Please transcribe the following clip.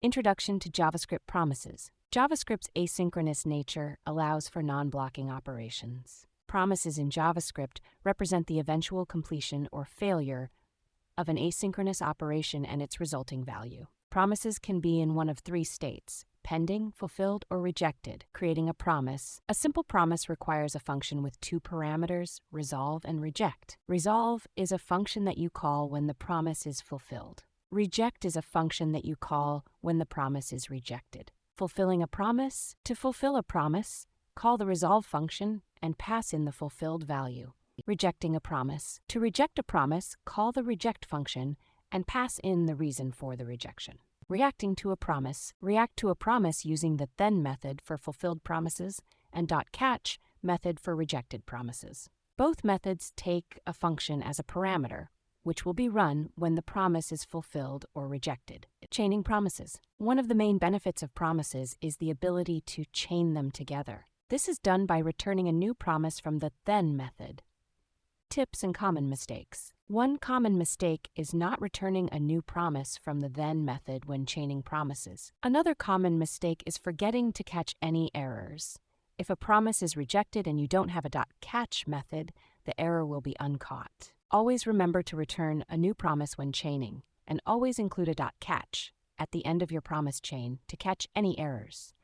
Introduction to JavaScript Promises. JavaScript's asynchronous nature allows for non-blocking operations. Promises in JavaScript represent the eventual completion or failure of an asynchronous operation and its resulting value. Promises can be in one of three states: pending, fulfilled, or rejected. Creating a promise. A simple promise requires a function with two parameters, resolve and reject. Resolve is a function that you call when the promise is fulfilled. Reject is a function that you call when the promise is rejected. Fulfilling a promise. To fulfill a promise, call the resolve function and pass in the fulfilled value. Rejecting a promise. To reject a promise, call the reject function and pass in the reason for the rejection. Reacting to a promise. React to a promise using the then method for fulfilled promises and .catch method for rejected promises. Both methods take a function as a parameter, which will be run when the promise is fulfilled or rejected. Chaining promises. One of the main benefits of promises is the ability to chain them together. This is done by returning a new promise from the then method. Tips and common mistakes. One common mistake is not returning a new promise from the then method when chaining promises. Another common mistake is forgetting to catch any errors. If a promise is rejected and you don't have a .catch method, the error will be uncaught. Always remember to return a new promise when chaining, and always include a .catch at the end of your promise chain to catch any errors.